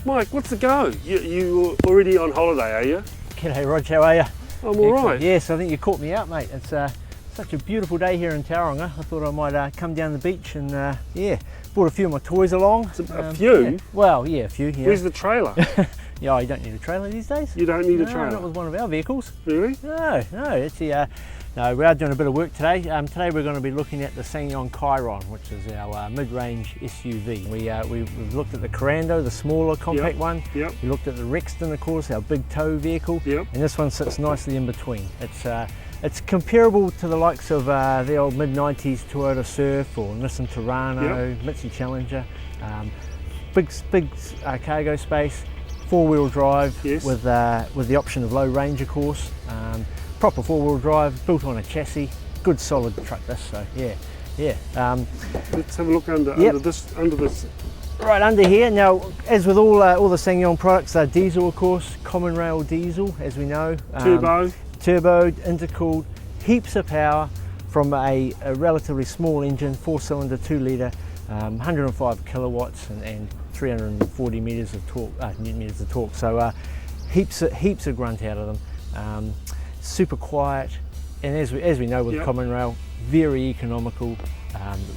Mike, what's the go? You already on holiday, are you? G'day Rog, how are you? I'm alright. Yes, I think you caught me out, mate. It's such a beautiful day here in Tauranga. I thought I might come down the beach and yeah, brought a few of my toys along. A few? Yeah. Well, yeah, a few. Yeah. Where's the trailer? Yeah, you don't need a trailer these days. You don't need a No, trailer? not with one of our vehicles. Really? No, actually, no, we are doing a bit of work today. Today we're going to be looking at the Ssangyong Kyron, which is our mid-range SUV. We've looked at the Tauranga, the smaller compact one. Yep. We looked at the Rexton, of course, our big tow vehicle. Yep. And this one sits nicely in between. It's comparable to the likes of the old mid-90s Toyota Surf or Nissan Tauranga, Mitsubishi Challenger. Big cargo space, four-wheel drive with the option of low range, of course. Proper four-wheel drive, built on a chassis, good solid truck this. So yeah. Let's have a look under this. Right under here. Now, as with all the Ssangyong products, they're diesel, of course, common rail diesel, as we know. Turbo, intercooled, heaps of power from a relatively small engine, 4-cylinder, 2-litre, 105 kilowatts and 340 meters of torque, newton meters of torque. So heaps of grunt out of them. Super quiet, and as we know with common rail, very economical,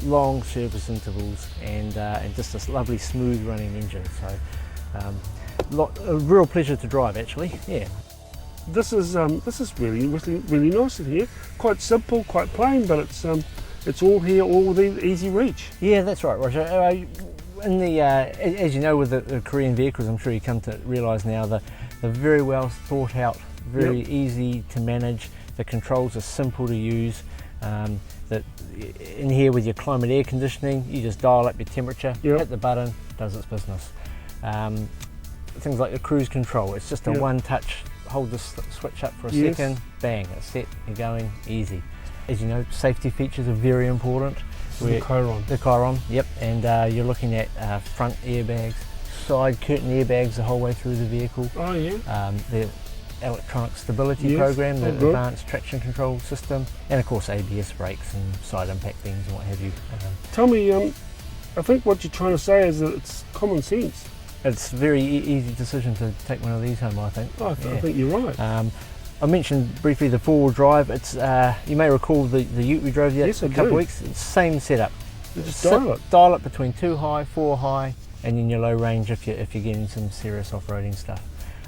long service intervals, and just this lovely smooth running engine. So a real pleasure to drive, actually. Yeah. This is really nice in here. Quite simple, quite plain, but it's all here, all within easy reach. Yeah, that's right, Roger. As you know, with the Korean vehicles, I'm sure you come to realise now they're very well thought out, very easy to manage. The controls are simple to use. That in here with your climate air conditioning, you just dial up your temperature, hit the button, does its business. Things like the cruise control, it's just a one-touch. Hold the switch up for a second, bang, it's set, you're going, easy. As you know, safety features are very important. The Kyron. The Kyron, yep, and you're looking at front airbags, side curtain airbags the whole way through the vehicle. Oh yeah. The electronic stability program, the advanced traction control system, and of course ABS brakes and side impact beams and what have you. Tell me, I think what you're trying to say is that it's common sense. It's a very easy decision to take one of these home, I think. Oh, I think you're right. I mentioned briefly the four-wheel drive. It's you may recall the ute we drove a couple of weeks. It's the same setup. You just dial it between 2 high, 4 high, and in your low range if you're getting some serious off-roading stuff.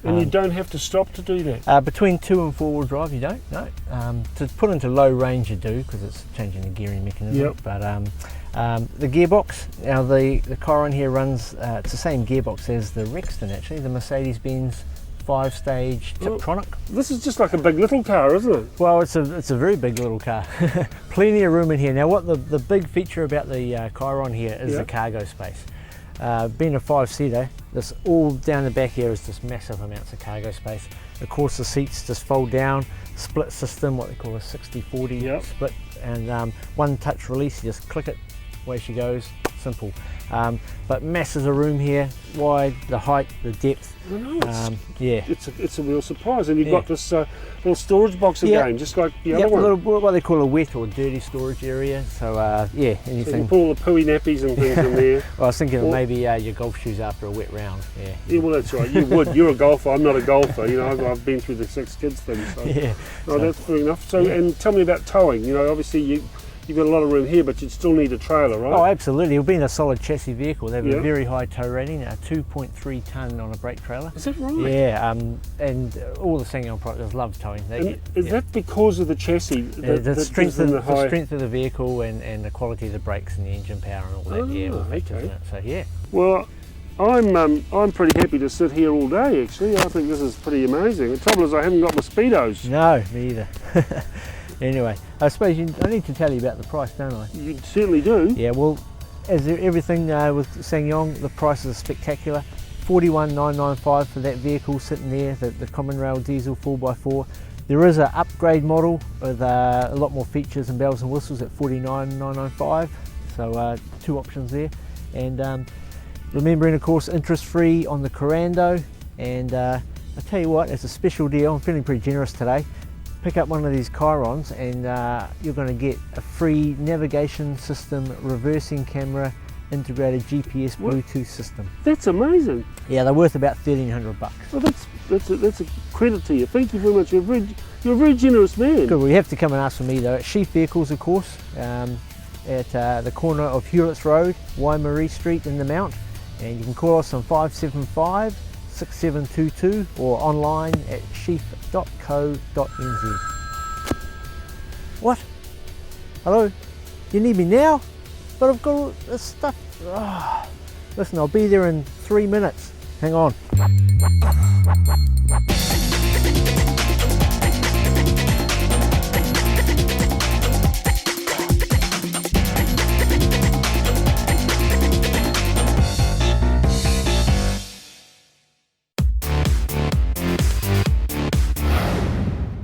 And you don't have to stop to do that? Between 2 and 4-wheel drive you don't, no. To put into low range you do, because it's changing the gearing mechanism. But the gearbox, now the Kyron here runs, it's the same gearbox as the Rexton actually, the Mercedes-Benz 5-stage Tiptronic. This is just like a big little car, isn't it? Well, it's a very big little car. Plenty of room in here. Now what the big feature about the Kyron here is the cargo space. Being a 5-seater, this all down the back here is just massive amounts of cargo space. Of course the seats just fold down, split system, what they call a 60-40 split, and one touch release, you just click it, away she goes, simple. But masses of room here, wide, the height, the depth. I know, it's a real surprise, and you've got this little storage box again, just like the other one. What they call a wet or dirty storage area. So anything. So you can put all the pooey nappies and things in there. Well, I was thinking of maybe your golf shoes after a wet round. Yeah, well that's right. You would. You're a golfer. I'm not a golfer. You know, I've been through the 6 kids thing. So that's fair enough. So and tell me about towing. You know, obviously you've got a lot of room here, but you'd still need a trailer, right? Oh, absolutely. It'll be in a solid chassis vehicle. They have a very high tow rating, 2.3 tonne on a brake trailer. Is that right? Yeah, and all the Ssangyong products love towing. Is that because of the chassis? The strength of the vehicle and the quality of the brakes and the engine power and all that. All features in it. So yeah. Well, I'm pretty happy to sit here all day. Actually, I think this is pretty amazing. The trouble is I haven't got my speedos. No, me either. Anyway, I suppose I need to tell you about the price, don't I? You certainly do. Yeah, well, as everything with Ssangyong, the prices are spectacular. $41,995 for that vehicle sitting there, the common rail diesel 4x4. There is an upgrade model with a lot more features and bells and whistles at $49,995. So 2 options there. And remembering, of course, interest-free on the Tauranga. And I tell you what, it's a special deal. I'm feeling pretty generous today. Pick up one of these Kyrons and you're going to get a free navigation system, reversing camera, integrated GPS Bluetooth system. That's amazing. Yeah, they're worth about $1,300. Well, that's a credit to you. Thank you very much. You're a very generous man. Good. Well, you have to come and ask for me though. At Sheaff Vehicles, of course, at the corner of Hewletts Road, Waimarie Street in the Mount, and you can call us on 575-6722 or online at sheaff.co.nz. What? Hello? You need me now? But I've got all this stuff. Oh. Listen, I'll be there in 3 minutes. Hang on.